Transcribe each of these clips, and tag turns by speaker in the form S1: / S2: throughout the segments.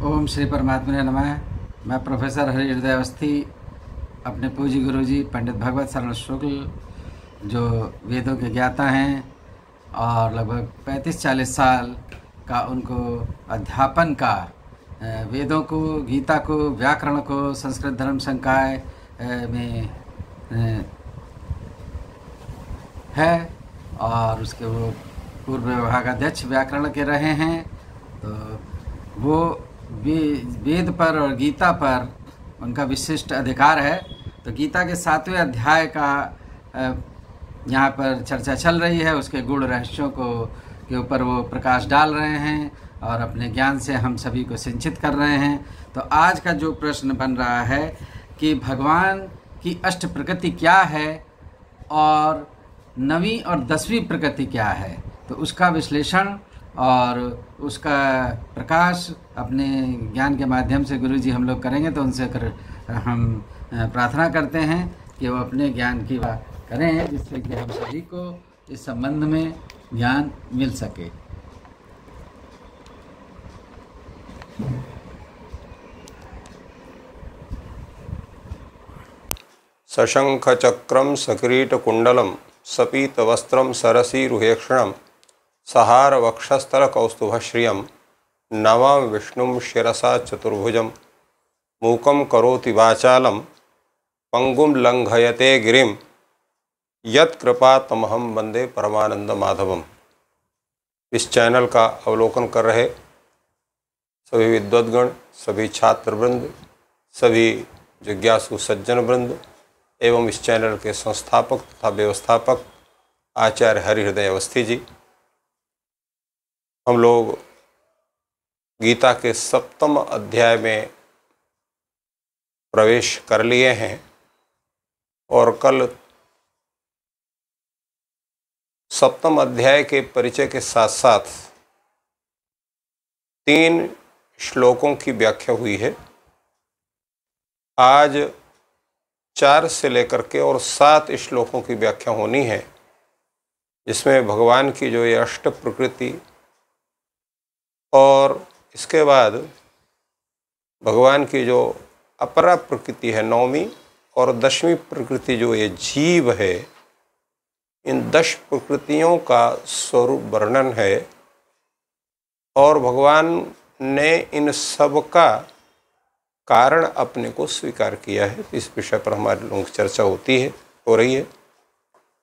S1: ओम श्री परमात्मने नमः। मैं प्रोफेसर हरि हृदय अवस्थी अपने पूज्य गुरुजी पंडित भगवत शरण शुक्ल जो वेदों के ज्ञाता हैं और लगभग 35-40 साल का उनको अध्यापन का वेदों को, गीता को, व्याकरण को संस्कृत धर्म संकाय में है और उसके वो पूर्व विभागाध्यक्ष व्याकरण के रहे हैं। तो वो वेद पर और गीता पर उनका विशिष्ट अधिकार है। तो गीता के 7वें अध्याय का यहाँ पर चर्चा चल रही है, उसके गूढ़ रहस्यों के ऊपर वो प्रकाश डाल रहे हैं और अपने ज्ञान से हम सभी को सिंचित कर रहे हैं। तो आज का जो प्रश्न बन रहा है कि भगवान की अष्ट प्रकृति क्या है और 9वीं और 10वीं प्रकृति क्या है, तो उसका विश्लेषण और उसका प्रकाश अपने ज्ञान के माध्यम से गुरुजी हम लोग करेंगे। तो उनसे हम प्रार्थना करते हैं कि वो अपने ज्ञान की बात करें जिससे कि हम सभी को इस संबंध में ज्ञान मिल सके।
S2: सशंख चक्रम सकिरीट कुंडलम सपीत वस्त्रम सरसीरुहेक्षणम सहार वक्षस्थल कौस्तुभश्रियम नमामि विष्णुं शिरसा चतुर्भुजं मूकं करोति वाचालं पंगुं लंघयते गिरिं यत्कृपातमहं वंदे परमानंद माधवम। इस चैनल का अवलोकन कर रहे सभी विद्वद्गण, सभी छात्रवृंद, सभी जिज्ञासु सज्जन वृंद एवं इस चैनल के संस्थापक तथा व्यवस्थापक आचार्य हरि हृदय अवस्थी जी, हम लोग गीता के 7वें अध्याय में प्रवेश कर लिए हैं और कल 7वें अध्याय के परिचय के साथ साथ 3 श्लोकों की व्याख्या हुई है। आज 4 से लेकर के और 7 श्लोकों की व्याख्या होनी है, जिसमें भगवान की जो ये अष्ट प्रकृति और इसके बाद भगवान की जो अपरा प्रकृति है 9वीं और 10वीं प्रकृति जो ये जीव है, इन 10 प्रकृतियों का स्वरूप वर्णन है और भगवान ने इन सब का कारण अपने को स्वीकार किया है। इस विषय पर हमारे लोगों की चर्चा हो रही है।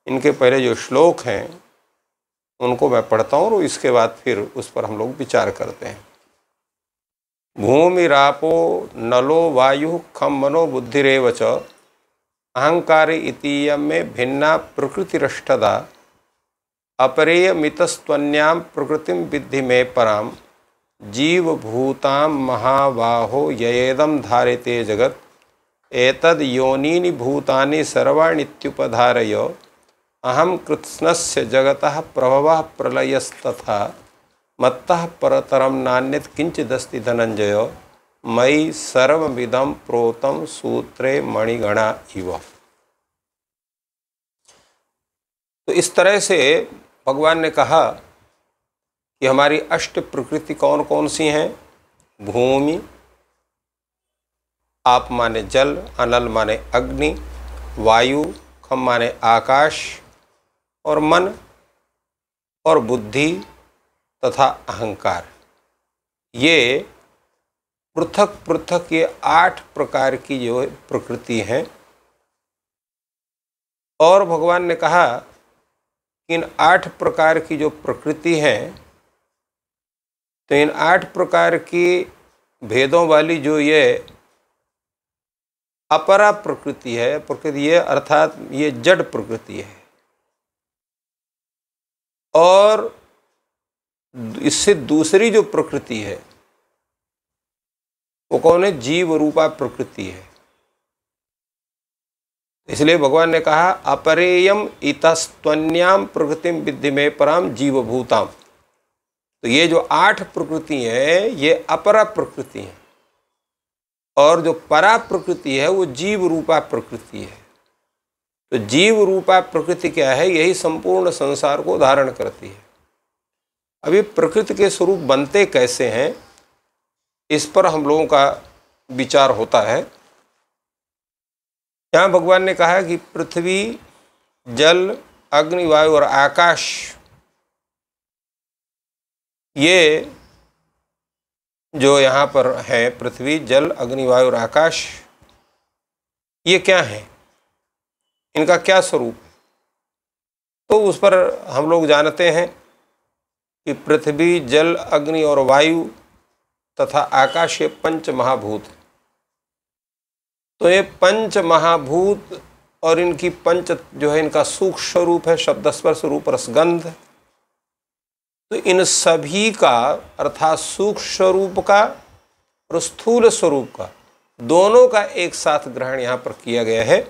S2: इनके पहले जो श्लोक हैं उनको मैं पढ़ता हूँ और इसके बाद फिर उस पर हम लोग विचार करते हैं। भूमिरापो नलो वायु खम मनो बुद्धिरेव च अहंकार इतीयं में भिन्ना प्रकृतिरष्टदा अपरेयमितस्त्वन्यां प्रकृतिं विद्धि में पराम जीवभूतां महाबाहो ययेदं धारयते जगत् एतद् योनीनि भूतानि सर्वाण्युपधारय अहम कृत्स्नस्य जगतः प्रभवः प्रलयस्तथा मत्तः परतरम नान्यत् किंचिदस्ति धनंजय मयि सर्वमिदं प्रोतं सूत्रे मणिगणा इव। तो इस तरह से भगवान ने कहा कि हमारी अष्ट प्रकृति कौन कौन सी हैं। भूमि, आप माने जल, अनल माने अग्नि, वायु, खम माने आकाश और मन और बुद्धि तथा अहंकार, ये पृथक पृथक ये 8 प्रकार की जो प्रकृति हैं। और भगवान ने कहा कि इन 8 प्रकार की जो प्रकृति हैं, तो इन 8 प्रकार की भेदों वाली जो ये अपरा प्रकृति है, प्रकृति ये अर्थात ये जड़ प्रकृति है, और इससे दूसरी जो प्रकृति है वो कौन है? जीव रूपा प्रकृति है। इसलिए भगवान ने कहा अपरेयम इतस्त्वन्याम प्रकृतिम विद्धि में पराम जीवभूताम। तो ये जो 8 प्रकृति है ये अपरा प्रकृति है और जो परा प्रकृति है वो जीव रूपा प्रकृति है। तो जीव रूपा प्रकृति क्या है? यही संपूर्ण संसार को धारण करती है। अब ये प्रकृति के स्वरूप बनते कैसे हैं? इस पर हम लोगों का विचार होता है। यहाँ भगवान ने कहा कि पृथ्वी, जल, अग्नि, वायु और आकाश, ये जो यहाँ पर है, पृथ्वी, जल, अग्नि, वायु और आकाश, ये क्या है, इनका क्या स्वरूप है? तो उस पर हम लोग जानते हैं कि पृथ्वी, जल, अग्नि और वायु तथा आकाश ये पंच महाभूत। तो ये पंच महाभूत और इनकी पंच जो है, इनका सूक्ष्म स्वरूप है शब्द, स्पर्श, रूप, रसगंध। तो इन सभी का अर्थात सूक्ष्म स्वरूप का और स्थूल स्वरूप का, दोनों का एक साथ ग्रहण यहाँ पर किया गया है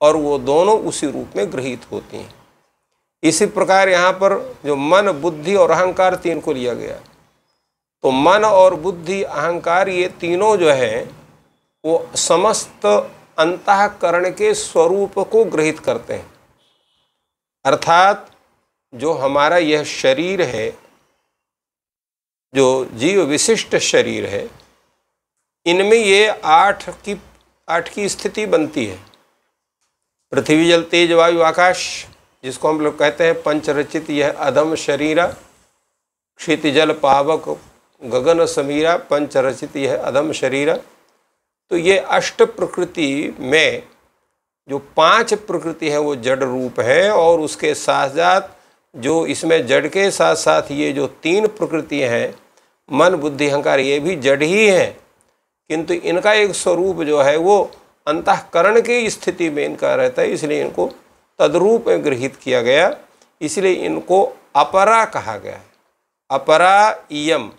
S2: और वो दोनों उसी रूप में गृहीत होती हैं। इसी प्रकार यहाँ पर जो मन, बुद्धि और अहंकार तीन को लिया गया, तो मन और बुद्धि, अहंकार, ये तीनों जो है वो समस्त अंतःकरण के स्वरूप को ग्रहित करते हैं। अर्थात जो हमारा यह शरीर है, जो जीव विशिष्ट शरीर है, इनमें ये आठ की स्थिति बनती है। पृथ्वी, जल, तेज, वायु, आकाश, जिसको हम लोग कहते हैं पंचरचित यह अधम शरीरा, क्षिति, जल, पावक, गगन समीरा, पंचरचित यह अधम शरीरा। तो ये अष्ट प्रकृति में जो पांच प्रकृति है वो जड़ रूप है, और उसके साथ साथ जो इसमें जड़ के साथ साथ ये जो तीन प्रकृतियाँ हैं, मन, बुद्धि, अहंकार, ये भी जड़ ही हैं, किंतु इनका एक स्वरूप जो है वो अंतःकरण की स्थिति में इनका रहता है, इसलिए इनको तद्रूप में गृहीत किया गया, इसलिए इनको अपरा कहा गया है। अपरा इयम,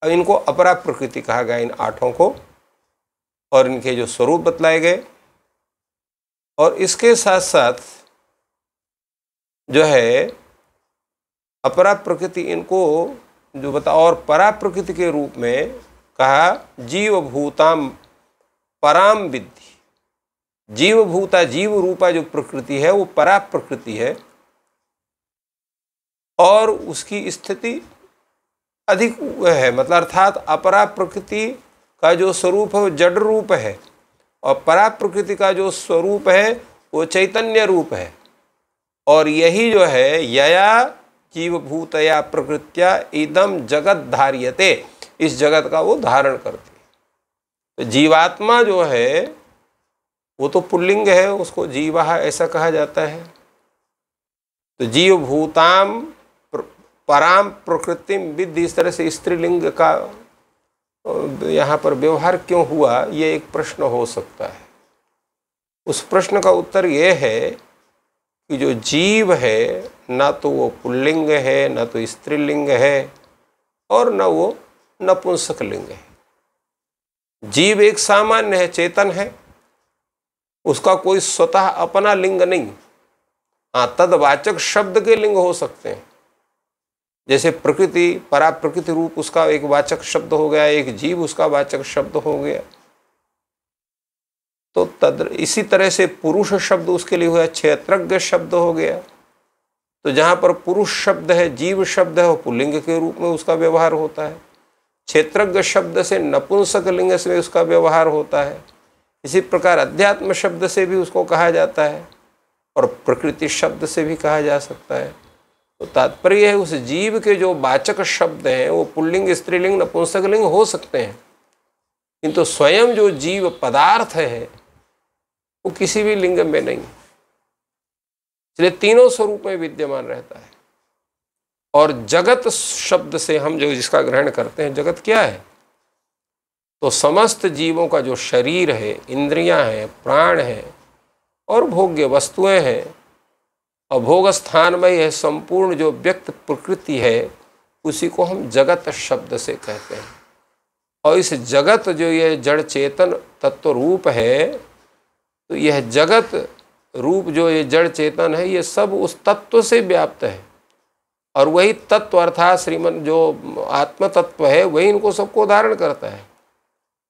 S2: इनको अपरा प्रकृति कहा गया इन आठों को, और इनके जो स्वरूप बतलाए गए। और इसके साथ साथ जो है अपरा प्रकृति, इनको जो बता, और परा प्रकृति के रूप में कहा जीव भूताम पराम विद्धि। जीव भूता, जीव रूपा जो प्रकृति है वो परा प्रकृति है, और उसकी स्थिति अधिक है, मतलब अर्थात अपरा प्रकृति का जो स्वरूप है वो जड़ रूप है, और परा प्रकृति का जो स्वरूप है वो चैतन्य रूप है। और यही जो है यया जीवभूतया प्रकृत्या इदम जगत धार्यते, इस जगत का वो धारण करती है। तो जीवात्मा जो है वो तो पुल्लिंग है, उसको जीवा ऐसा कहा जाता है। तो जीवभूताम पराम प्रकृतिम विद्धि, इस तरह से स्त्रीलिंग का यहाँ पर व्यवहार क्यों हुआ, ये एक प्रश्न हो सकता है। उस प्रश्न का उत्तर ये है कि जो जीव है ना तो वो पुल्लिंग है, ना तो स्त्रीलिंग है, और न वो नपुंसक लिंग है। जीव एक सामान्य है, चेतन है, उसका कोई स्वतः अपना लिंग नहीं। हाँ, तदवाचक शब्द के लिंग हो सकते हैं, जैसे प्रकृति, परा प्रकृति रूप उसका एक वाचक शब्द हो गया, एक जीव उसका वाचक शब्द हो गया। तो इसी तरह से पुरुष शब्द उसके लिए हुआ, क्षेत्रज्ञ शब्द हो गया। तो जहाँ पर पुरुष शब्द है, जीव शब्द है, वो पुल्लिंग के रूप में उसका व्यवहार होता है। क्षेत्रज्ञ शब्द से नपुंसक लिंग से उसका व्यवहार होता है। इसी प्रकार अध्यात्म शब्द से भी उसको कहा जाता है, और प्रकृति शब्द से भी कहा जा सकता है। तो तात्पर्य है उस जीव के जो वाचक शब्द हैं वो पुल्लिंग, स्त्रीलिंग, नपुंसक लिंग हो सकते हैं, किंतु स्वयं जो जीव पदार्थ है वो किसी भी लिंग में नहीं, इसलिए तीनों स्वरूप में विद्यमान रहता है। और जगत शब्द से हम जो जिसका ग्रहण करते हैं, जगत क्या है? तो समस्त जीवों का जो शरीर है, इंद्रियां हैं, प्राण हैं और भोग्य वस्तुएं हैं, और भोग स्थान में यह संपूर्ण जो व्यक्त प्रकृति है, उसी को हम जगत शब्द से कहते हैं। और इस जगत जो ये जड़ चेतन तत्व रूप है, तो यह जगत रूप जो ये जड़ चेतन है, ये सब उस तत्व से व्याप्त है, और वही तत्व अर्थात श्रीमन जो आत्म तत्व है वही इनको सबको धारण करता है।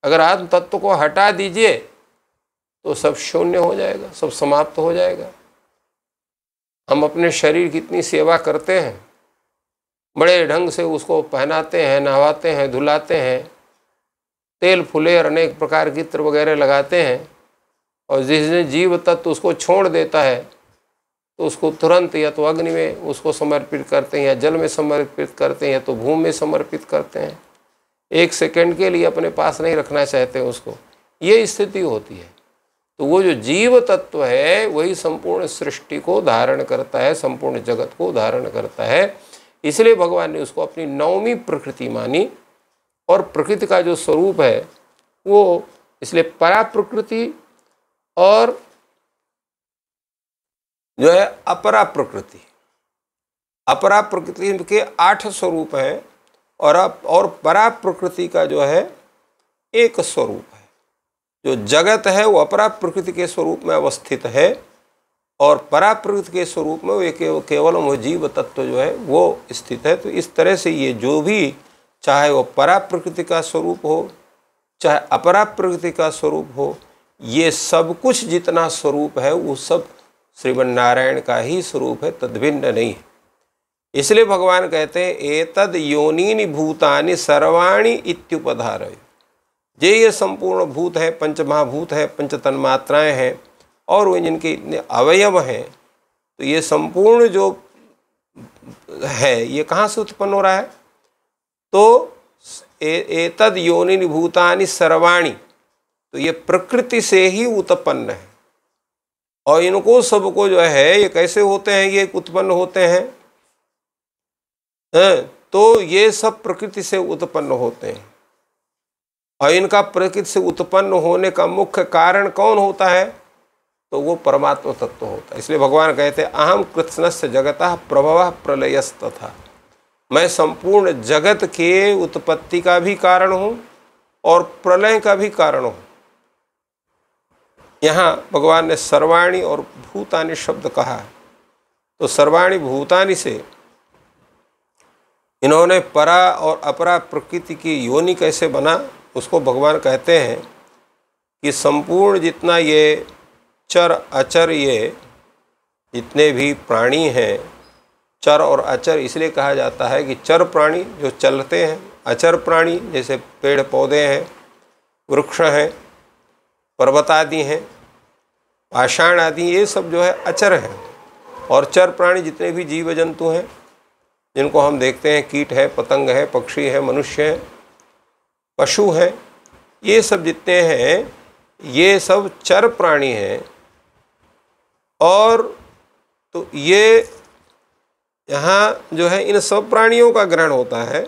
S2: अगर आत्म तत्व को हटा दीजिए तो सब शून्य हो जाएगा, सब समाप्त हो जाएगा। हम अपने शरीर की इतनी सेवा करते हैं, बड़े ढंग से उसको पहनाते हैं, नहवाते हैं, धुलाते हैं, तेल फुले और अनेक प्रकार की इत्र वगैरह लगाते हैं, और जिसने जीव तत्व उसको छोड़ देता है तो उसको तुरंत या तो अग्नि में उसको समर्पित करते हैं, या जल में समर्पित करते हैं, या तो भूमि में समर्पित करते हैं। 1 सेकंड के लिए अपने पास नहीं रखना चाहते उसको, ये स्थिति होती है। तो वो जो जीव तत्व है वही संपूर्ण सृष्टि को धारण करता है, संपूर्ण जगत को धारण करता है। इसलिए भगवान ने उसको अपनी 9वीं प्रकृति मानी, और प्रकृति का जो स्वरूप है वो, इसलिए परा प्रकृति और जो है अपरा प्रकृति, अपरा प्रकृति के 8 स्वरूप हैं, और परा प्रकृति का जो है एक स्वरूप है। जो जगत है वो अपरा प्रकृति के स्वरूप में अवस्थित है, और परा प्रकृति के स्वरूप में वो केवल वो जीव तत्व जो है वो स्थित है। तो इस तरह से ये जो भी, चाहे वो परा प्रकृति का स्वरूप हो चाहे अपरा प्रकृति का स्वरूप हो, ये सब कुछ जितना स्वरूप है वो सब श्रीमन्नारायण का ही स्वरूप है, तद्भिन्न नहीं है। इसलिए भगवान कहते हैं एतद योनीनि भूतानि सर्वाणि इत्युपधारय। ये संपूर्ण भूत है, पंचमहाभूत है, पंच तन्मात्राएं हैं, और वो जिनके इतने अवयव हैं, तो ये संपूर्ण जो है ये कहाँ से उत्पन्न हो रहा है? तो एतद योनिनि भूतानि सर्वाणि, तो ये प्रकृति से ही उत्पन्न है। और इनको सबको जो है ये कैसे होते हैं, ये उत्पन्न होते हैं, तो ये सब प्रकृति से उत्पन्न होते हैं। और इनका प्रकृति से उत्पन्न होने का मुख्य कारण कौन होता है? तो वो परमात्मा तत्व होता है। इसलिए भगवान कहते हैं अहम कृत्स्नस्य जगतः प्रभवः प्रलयस्तथा, मैं संपूर्ण जगत के उत्पत्ति का भी कारण हूँ और प्रलय का भी कारण हूँ। यहाँ भगवान ने सर्वाणि और भूतानि शब्द कहा है, तो सर्वाणि भूतानि से इन्होंने परा और अपरा प्रकृति की योनि कैसे बना, उसको भगवान कहते हैं कि संपूर्ण जितना ये चर अचर, ये जितने भी प्राणी हैं, चर और अचर इसलिए कहा जाता है कि चर प्राणी जो चलते हैं, अचर प्राणी जैसे पेड़ पौधे हैं, वृक्ष हैं, पर्वत आदि हैं, पाषाण आदि, ये सब जो है अचर हैं। और चर प्राणी जितने भी जीव जंतु हैं जिनको हम देखते हैं, कीट है, पतंग है, पक्षी है, मनुष्य है, पशु हैं, ये सब जितने हैं ये सब चर प्राणी हैं। और तो ये यहाँ जो है इन सब प्राणियों का ग्रहण होता है,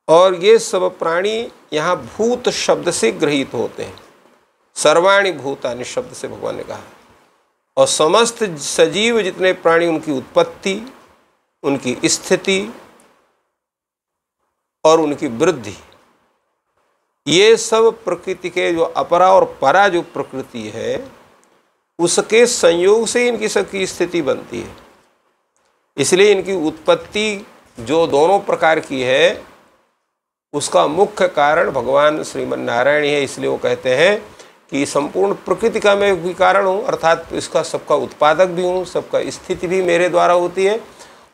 S2: और ये सब प्राणी यहाँ भूत शब्द से गृहीत होते हैं। सर्वाणि भूतानि शब्द से भगवान ने कहा। और समस्त सजीव जितने प्राणी, उनकी उत्पत्ति, उनकी स्थिति और उनकी वृद्धि, ये सब प्रकृति के जो अपरा और परा जो प्रकृति है उसके संयोग से इनकी सबकी स्थिति बनती है। इसलिए इनकी उत्पत्ति जो दोनों प्रकार की है उसका मुख्य कारण भगवान श्रीमन्नारायण है। इसलिए वो कहते हैं कि संपूर्ण प्रकृति का मैं भी कारण हूँ, अर्थात इसका सबका उत्पादक भी हूँ, सबका स्थिति भी मेरे द्वारा होती है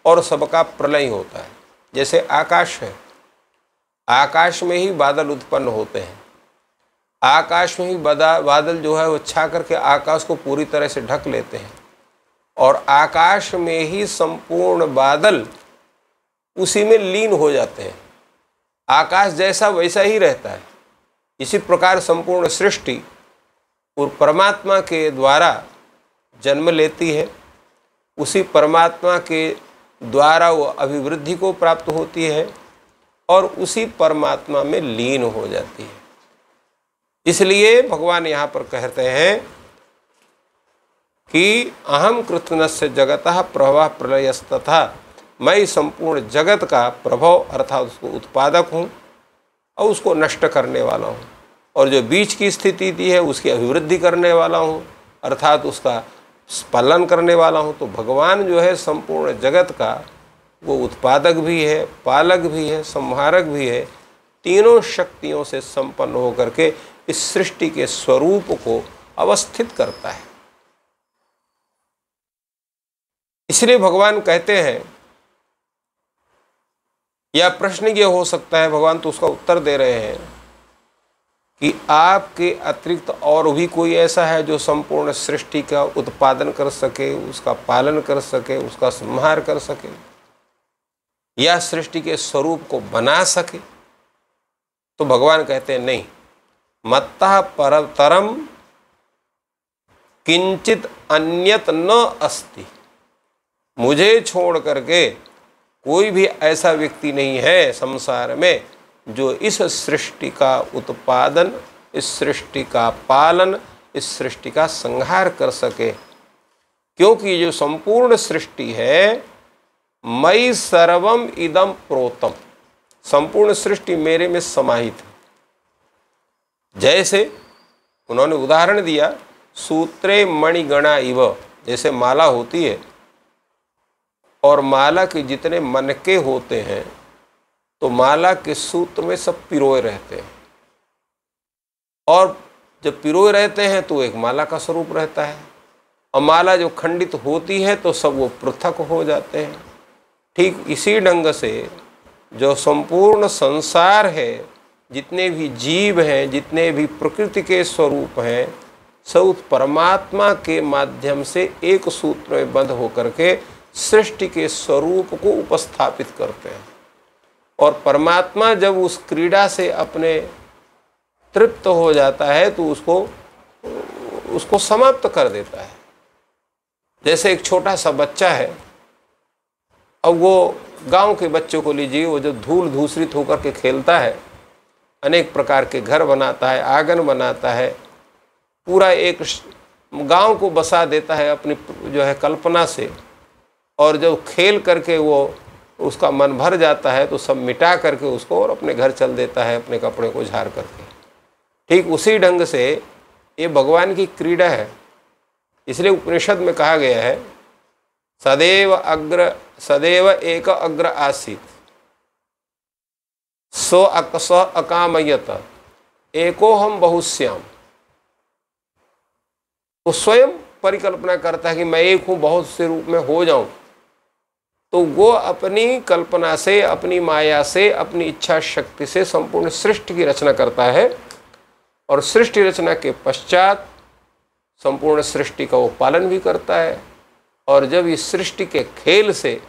S2: और सबका प्रलय होता है। जैसे आकाश है, आकाश में ही बादल उत्पन्न होते हैं, आकाश में ही बादल जो है वो छा करके आकाश को पूरी तरह से ढक लेते हैं, और आकाश में ही संपूर्ण बादल उसी में लीन हो जाते हैं। आकाश जैसा वैसा ही रहता है। इसी प्रकार संपूर्ण सृष्टि और परमात्मा के द्वारा जन्म लेती है, उसी परमात्मा के द्वारा वो अभिवृद्धि को प्राप्त होती है और उसी परमात्मा में लीन हो जाती है। इसलिए भगवान यहाँ पर कहते हैं कि अहम कृत्स्नस्य जगतः प्रभवः प्रलयस्तथा, मैं संपूर्ण जगत का प्रभव अर्थात उसको उत्पादक हूँ और उसको नष्ट करने वाला हूँ, और जो बीच की स्थिति दी है उसकी अभिवृद्धि करने वाला हूँ अर्थात उसका पालन करने वाला हूँ। तो भगवान जो है संपूर्ण जगत का वो उत्पादक भी है, पालक भी है, संहारक भी है, तीनों शक्तियों से संपन्न होकर के इस सृष्टि के स्वरूप को अवस्थित करता है। इसलिए भगवान कहते हैं, या प्रश्न ये हो सकता है, भगवान तो उसका उत्तर दे रहे हैं कि आपके अतिरिक्त और भी कोई ऐसा है जो संपूर्ण सृष्टि का उत्पादन कर सके, उसका पालन कर सके, उसका संहार कर सके, या सृष्टि के स्वरूप को बना सके? तो भगवान कहते हैं नहीं, मत्तः परतरम किंचित अन्यत न अस्ति। मुझे छोड़ करके कोई भी ऐसा व्यक्ति नहीं है संसार में जो इस सृष्टि का उत्पादन, इस सृष्टि का पालन, इस सृष्टि का संहार कर सके। क्योंकि जो संपूर्ण सृष्टि है, मयि सर्वम इदम प्रोतम, संपूर्ण सृष्टि मेरे में समाहित है। जैसे उन्होंने उदाहरण दिया, सूत्रे मणिगणा इव, जैसे माला होती है और माला के जितने मनके होते हैं तो माला के सूत्र में सब पिरोए रहते हैं, और जब पिरोए रहते हैं तो एक माला का स्वरूप रहता है, और माला जो खंडित होती है तो सब वो पृथक हो जाते हैं। ठीक इसी ढंग से जो संपूर्ण संसार है, जितने भी जीव हैं, जितने भी प्रकृति के स्वरूप हैं, सब परमात्मा के माध्यम से एक सूत्र में बंध होकर के सृष्टि के स्वरूप को उपस्थापित करते हैं। और परमात्मा जब उस क्रीड़ा से अपने तृप्त हो जाता है तो उसको समाप्त कर देता है। जैसे एक छोटा सा बच्चा है, अब वो गांव के बच्चों को लीजिए, वो जब धूल धूसरित होकर के खेलता है, अनेक प्रकार के घर बनाता है, आंगन बनाता है, पूरा एक गांव को बसा देता है अपनी जो है कल्पना से, और जब खेल करके वो उसका मन भर जाता है तो सब मिटा करके उसको और अपने घर चल देता है, अपने कपड़े को झाड़ करके। ठीक उसी ढंग से ये भगवान की क्रीड़ा है। इसलिए उपनिषद में कहा गया है, सदैव एक अग्र आसीत सो अकामयत एको हम बहुश्याम। वो स्वयं परिकल्पना करता है कि मैं एक हूँ, बहुत से रूप में हो जाऊं, तो वो अपनी कल्पना से, अपनी माया से, अपनी इच्छा शक्ति से संपूर्ण सृष्टि की रचना करता है, और सृष्टि रचना के पश्चात संपूर्ण सृष्टि का वो पालन भी करता है। और जब इस सृष्टि के खेल से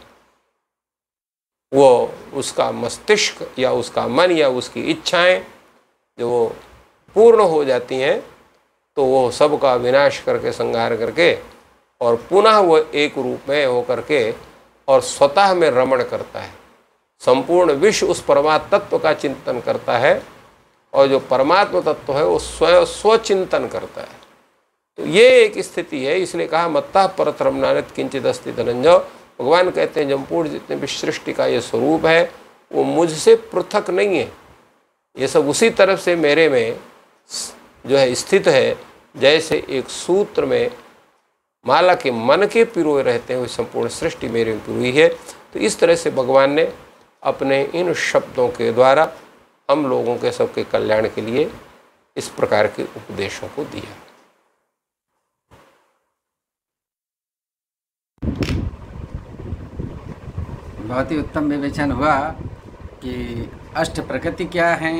S2: वो उसका मस्तिष्क या उसका मन या उसकी इच्छाएं जो वो पूर्ण हो जाती हैं, तो वो सबका विनाश करके, संहार करके, और पुनः वो एक रूप में होकर के और स्वतः में रमण करता है। संपूर्ण विश्व उस परमात्म तत्व का चिंतन करता है, और जो परमात्मा तत्व है वो स्वयं स्वचिंतन करता है। तो ये एक स्थिति है। इसलिए कहा मत्तः परतरम नान्यत् किंचित् अस्ति धनंजय। भगवान कहते हैं संपूर्ण जितने भी सृष्टि का ये स्वरूप है वो मुझसे पृथक नहीं है, ये सब उसी तरफ से मेरे में जो है स्थित है। जैसे एक सूत्र में माला के मन के पिरोए रहते हैं, वो संपूर्ण सृष्टि मेरे में पिरोई है। तो इस तरह से भगवान ने अपने इन शब्दों के द्वारा हम लोगों के सबके कल्याण के लिए इस प्रकार के उपदेशों को दिया।
S1: बहुत ही उत्तम विवेचन हुआ कि अष्ट प्रकृति क्या है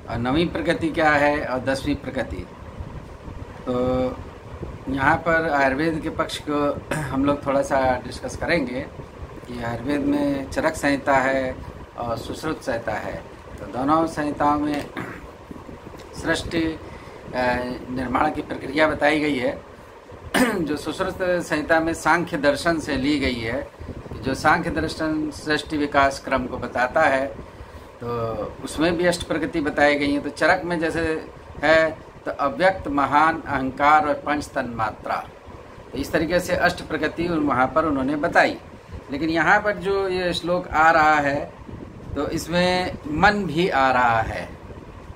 S1: और नवीं प्रकृति क्या है और 10वीं प्रकृति। तो यहाँ पर आयुर्वेद के पक्ष को हम लोग थोड़ा सा डिस्कस करेंगे कि आयुर्वेद में चरक संहिता है और सुश्रुत संहिता है। तो दोनों संहिताओं में सृष्टि निर्माण की प्रक्रिया बताई गई है। जो सुश्रुत संहिता में सांख्य दर्शन से ली गई है, जो सांख्य दर्शन सृष्टि विकास क्रम को बताता है, तो उसमें भी अष्ट प्रकृति बताई गई हैं। तो चरक में जैसे है तो अव्यक्त, महान, अहंकार और पंच तन्मात्रा, तो इस तरीके से अष्ट प्रकृति वहाँ पर उन्होंने बताई। लेकिन यहाँ पर जो ये श्लोक आ रहा है तो इसमें मन भी आ रहा है।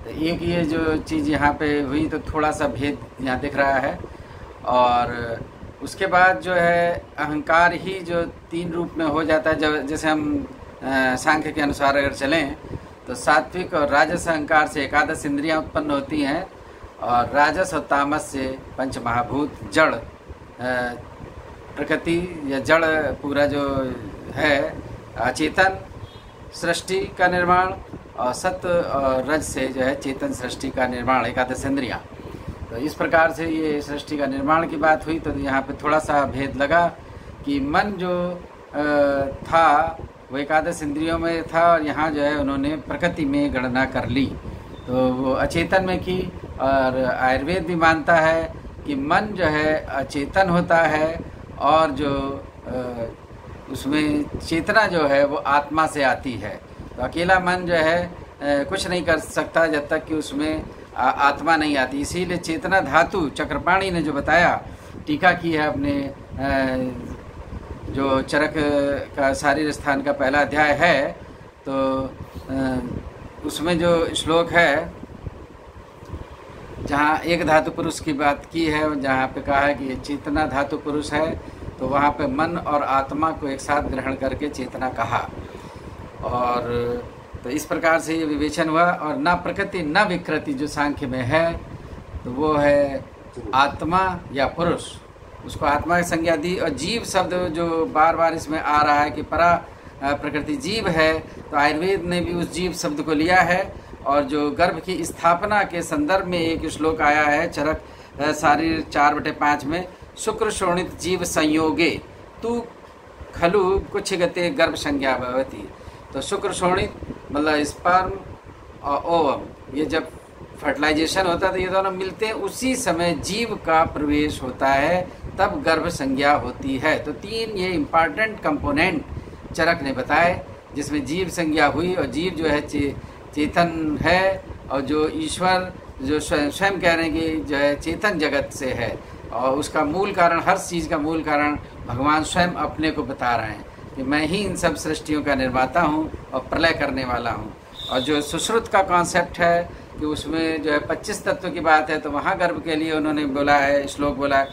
S1: तो एक ये जो चीज़ यहाँ पे हुई तो थोड़ा सा भेद यहाँ दिख रहा है। और उसके बाद जो है अहंकार ही जो 3 रूप में हो जाता है। जब जैसे हम सांख्य के अनुसार अगर चलें तो सात्विक और राजस अहंकार से 11 इंद्रियां उत्पन्न होती हैं, और राजस और तामस से 5 महाभूत जड़ प्रकृति या जड़ पूरा जो है अचेतन सृष्टि का निर्माण, और सत्व और रज से जो है चेतन सृष्टि का निर्माण, एकादश इंद्रियाँ। तो इस प्रकार से ये सृष्टि का निर्माण की बात हुई। तो यहाँ पे थोड़ा सा भेद लगा कि मन जो था वो एकादश इंद्रियों में था, और यहाँ जो है उन्होंने प्रकृति में गणना कर ली, तो वो अचेतन में की। और आयुर्वेद भी मानता है कि मन जो है अचेतन होता है, और जो उसमें चेतना जो है वो आत्मा से आती है। तो अकेला मन जो है कुछ नहीं कर सकता जब तक कि उसमें आत्मा नहीं आती। इसीलिए चेतना धातु चक्रपाणी ने जो बताया, टीका की है अपने जो चरक का शारीर स्थान का पहला अध्याय है, तो उसमें जो श्लोक है जहाँ एक धातु पुरुष की बात की है, जहाँ पे कहा है कि ये चेतना धातु पुरुष है, तो वहाँ पे मन और आत्मा को एक साथ ग्रहण करके चेतना कहा। और तो इस प्रकार से ये विवेचन हुआ। और न प्रकृति न विकृति जो सांख्य में है, तो वो है आत्मा या पुरुष, उसको आत्मा की संज्ञा दी। और जीव शब्द जो बार बार इसमें आ रहा है कि परा प्रकृति जीव है, तो आयुर्वेद ने भी उस जीव शब्द को लिया है। और जो गर्भ की स्थापना के संदर्भ में एक श्लोक आया है चरक शारीर 4/5 में, शुक्र शोणित जीव संयोगे तू खलु कुछ गते गर्भ संज्ञा भवती। तो शुक्र शोणित मतलब स्पर्म और ओवम, ये जब फर्टिलाइजेशन होता है तो ये दोनों मिलते हैं, उसी समय जीव का प्रवेश होता है, तब गर्भ संज्ञा होती है। तो 3 ये इम्पॉर्टेंट कंपोनेंट चरक ने बताए, जिसमें जीव संज्ञा हुई। और जीव जो है चेतन है, और जो ईश्वर जो स्वयं कह रहे हैं कि जो है चेतन जगत से है, और उसका मूल कारण, हर चीज़ का मूल कारण भगवान स्वयं अपने को बता रहे हैं कि मैं ही इन सब सृष्टियों का निर्माता हूँ और प्रलय करने वाला हूँ। और जो सुश्रुत का कॉन्सेप्ट है कि उसमें जो है 25 तत्व की बात है, तो वहाँ गर्भ के लिए उन्होंने बोला है, श्लोक बोला है,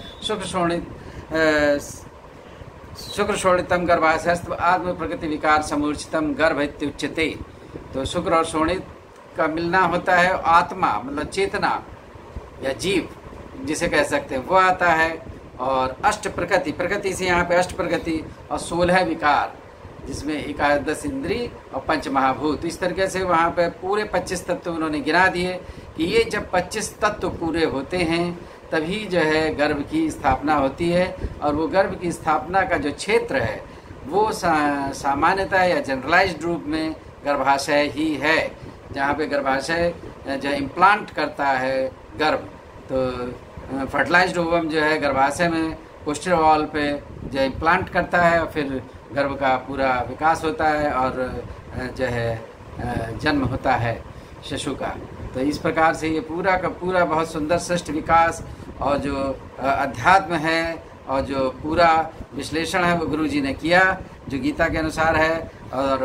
S1: शुक्र शोणितम गर्भाशयस्त्व आत्म प्रकृति विकार समूर्छितम गर्भ इत्युच्यते। तो शुक्र और शोणित का मिलना होता है, आत्मा मतलब चेतना या जीव जिसे कह सकते हैं वो आता है, और अष्ट प्रकृति, प्रकृति से यहाँ पे अष्ट प्रकृति, और 16 विकार जिसमें एकादश इंद्री और 5 महाभूत। इस तरीके से वहाँ पे पूरे 25 तत्व उन्होंने गिना दिए कि ये जब 25 तत्व पूरे होते हैं तभी जो है गर्भ की स्थापना होती है। और वो गर्भ की स्थापना का जो क्षेत्र है वो सामान्यतः या जनरलाइज्ड रूप में गर्भाशय ही है, जहाँ पे गर्भाशय जो इम्प्लांट करता है गर्भ। तो फर्टिलाइज्ड ओवम जो है गर्भाशय में पोस्टर वॉल पे जो इम्प्लांट करता है, और फिर गर्भ का पूरा विकास होता है और जो है जन्म होता है शिशु का। तो इस प्रकार से ये पूरा का पूरा बहुत सुंदर सृष्टि विकास और जो अध्यात्म है और जो पूरा विश्लेषण है वो गुरुजी ने किया, जो गीता के अनुसार है। और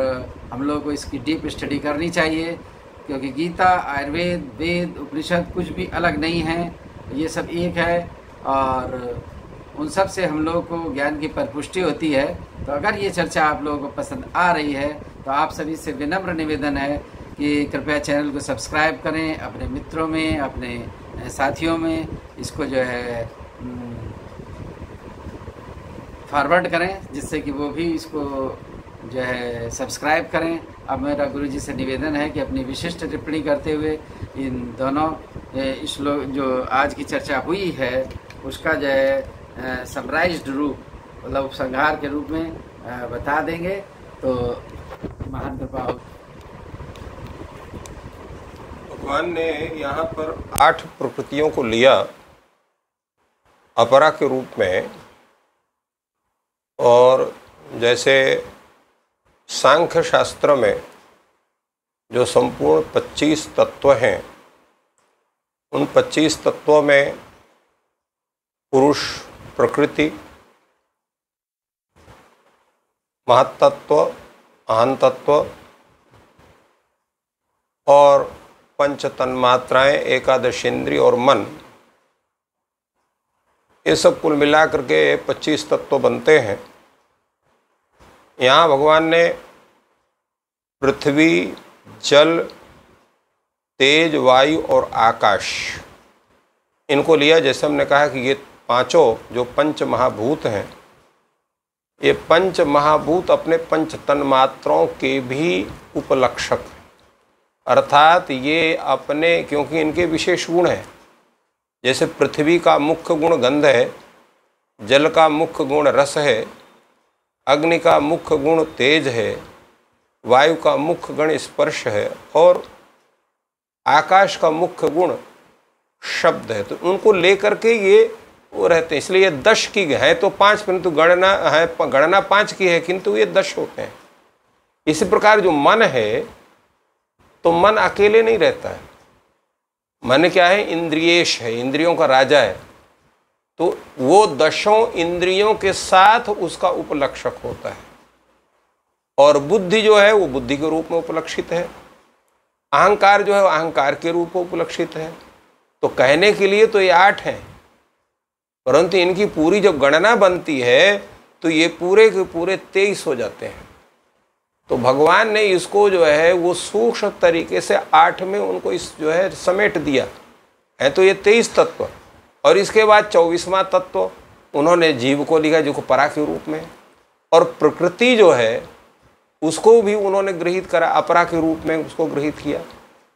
S1: हम लोग को इसकी डीप स्टडी करनी चाहिए, क्योंकि गीता, आयुर्वेद, वेद, उपनिषद कुछ भी अलग नहीं है, ये सब एक है। और उन सब से हम लोग को ज्ञान की परिपुष्टि होती है। तो अगर ये चर्चा आप लोगों को पसंद आ रही है तो आप सभी से विनम्र निवेदन है कि कृपया चैनल को सब्सक्राइब करें, अपने मित्रों में, अपने साथियों में इसको जो है फॉरवर्ड करें, जिससे कि वो भी इसको जो है सब्सक्राइब करें। अब मेरा गुरुजी से निवेदन है कि अपनी विशिष्ट टिप्पणी करते हुए इन दोनों श्लोक जो आज की चर्चा हुई है उसका जो है समराइज्ड रूप मतलब उपसंहार के रूप में बता देंगे तो महान कृपा हो।
S2: भगवान ने यहाँ पर 8 प्रकृतियों को लिया अपरा के रूप में, और जैसे सांख्य शास्त्र में जो संपूर्ण 25 तत्व हैं, उन 25 तत्वों में पुरुष प्रकृति, महत्तत्व, अहं तत्व और 5 तन्मात्राएं, एकादश इंद्रिय और मन, ये सब कुल मिला करके 25 तत्व बनते हैं। यहाँ भगवान ने पृथ्वी, जल, तेज, वायु और आकाश इनको लिया। जैसे हमने कहा कि ये पांचों जो पंच महाभूत हैं, ये पंच महाभूत अपने पंच तन्मात्राओं के भी उपलक्षक हैं। अर्थात ये अपने, क्योंकि इनके विशेष गुण हैं। जैसे पृथ्वी का मुख्य गुण गंध है, जल का मुख्य गुण रस है, अग्नि का मुख्य गुण तेज है, वायु का मुख्य गुण स्पर्श है और आकाश का मुख्य गुण शब्द है। तो उनको लेकर के ये वो रहते हैं, इसलिए ये 10 की है तो 5, परंतु गणना 5 की है किंतु ये 10 होते हैं। इसी प्रकार जो मन है, तो मन अकेले नहीं रहता है। मन क्या है? इंद्रियेश है, इंद्रियों का राजा है। तो वो 10 इंद्रियों के साथ उसका उपलक्षक होता है। और बुद्धि जो है वो बुद्धि के रूप में उपलक्षित है। अहंकार जो है वो अहंकार के रूप में उपलक्षित है। तो कहने के लिए तो ये 8 हैं, परंतु इनकी पूरी जब गणना बनती है तो ये पूरे के पूरे 23 हो जाते हैं। तो भगवान ने इसको जो है वो सूक्ष्म तरीके से 8 में उनको इस जो है समेट दिया है। तो ये 23 तत्व, और इसके बाद 24वां तत्व उन्होंने जीव को लिखा, जो को परा के रूप में, और प्रकृति जो है उसको भी उन्होंने गृहीत करा, अपरा के रूप में उसको गृहीत किया।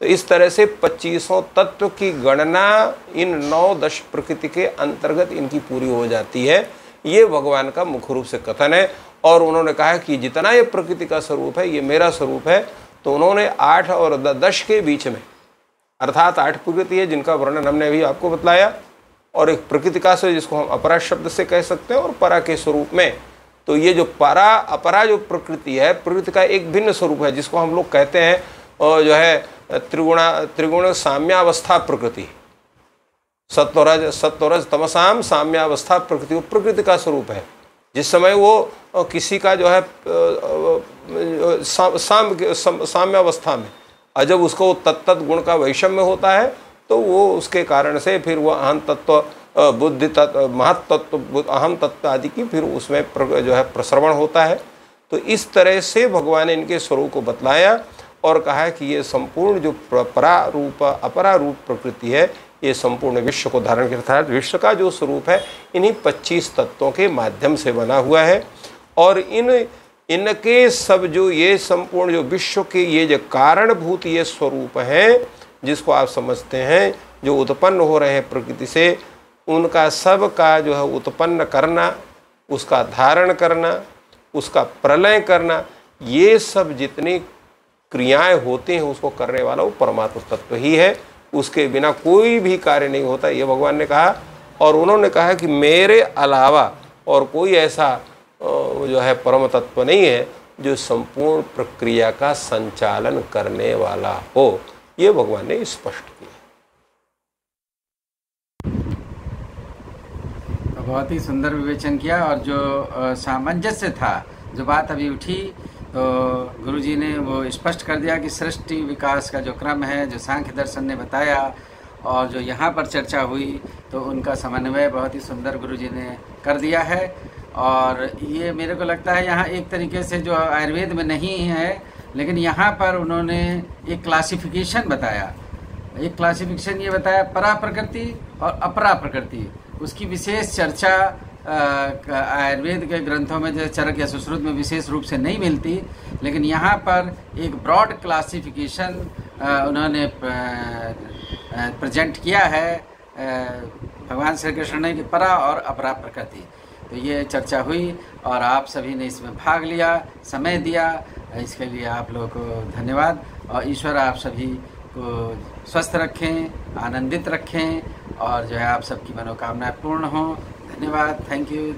S2: तो इस तरह से 25 तत्व की गणना इन 9-10 प्रकृति के अंतर्गत इनकी पूरी हो जाती है। ये भगवान का मुख्य रूप से कथन है। और उन्होंने कहा कि जितना ये प्रकृति का स्वरूप है ये मेरा स्वरूप है। तो उन्होंने 8 और 10 के बीच में, अर्थात 8 प्रकृति है जिनका वर्णन हमने अभी आपको बतलाया, और एक प्रकृति का स्वरूप जिसको हम अपरा शब्द से कह सकते हैं, और परा के स्वरूप में। तो ये जो परा अपरा जो प्रकृति है, प्रकृति का एक भिन्न स्वरूप है जिसको हम लोग कहते हैं और जो है त्रिगुण साम्यावस्था प्रकृति, सत्वरज तमसाम साम्यावस्था प्रकृति, वो प्रकृति का स्वरूप है। जिस समय वो किसी का जो है साम्यावस्था में, और जब उसको तत्त गुण का वैषम्य होता है तो वो उसके कारण से फिर वह अहम तत्व, बुद्धि तत्व, महत्त्व, अहम तत्व आदि की फिर उसमें जो है प्रसरवण होता है। तो इस तरह से भगवान ने इनके स्वरूप को बतलाया और कहा कि ये संपूर्ण जो परा रूप अपरा रूप प्रकृति है, ये संपूर्ण विश्व को धारण करता है। विश्व का जो स्वरूप है इन्हीं 25 तत्वों के माध्यम से बना हुआ है। और इनके सब जो ये संपूर्ण जो विश्व के ये जो कारणभूत ये स्वरूप हैं, जिसको आप समझते हैं, जो उत्पन्न हो रहे हैं प्रकृति से, उनका सब का जो है उत्पन्न करना, उसका धारण करना, उसका प्रलय करना, ये सब जितनी क्रियाएं होती हैं उसको करने वाला वो परमात्मा तत्व ही है। उसके बिना कोई भी कार्य नहीं होता, ये भगवान ने कहा। और उन्होंने कहा कि मेरे अलावा और कोई ऐसा जो है परम तत्व नहीं है जो संपूर्ण प्रक्रिया का संचालन करने वाला हो। ये भगवान ने स्पष्ट किया।
S1: बहुत ही सुंदर विवेचन किया। और जो सामंजस्य था, जो बात अभी उठी, तो गुरुजी ने वो स्पष्ट कर दिया कि सृष्टि विकास का जो क्रम है, जो सांख्य दर्शन ने बताया और जो यहाँ पर चर्चा हुई, तो उनका समन्वय बहुत ही सुंदर गुरुजी ने कर दिया है। और ये मेरे को लगता है यहाँ एक तरीके से जो आयुर्वेद में नहीं है, लेकिन यहाँ पर उन्होंने एक क्लासिफिकेशन बताया। एक क्लासिफिकेशन ये बताया, परा प्रकृति और अपरा प्रकृति, उसकी विशेष चर्चा आयुर्वेद के ग्रंथों में, जैसे चरक या सुश्रुत में विशेष रूप से नहीं मिलती, लेकिन यहाँ पर एक ब्रॉड क्लासिफिकेशन उन्होंने प्रेजेंट किया है भगवान श्री कृष्ण ने, कि परा और अपरा प्रकृति। तो ये चर्चा हुई और आप सभी ने इसमें भाग लिया, समय दिया, इसके लिए आप लोगों को धन्यवाद। और ईश्वर आप सभी को स्वस्थ रखें, आनंदित रखें, और जो है आप सबकी मनोकामनाएं पूर्ण हों। धन्यवाद। Thank you.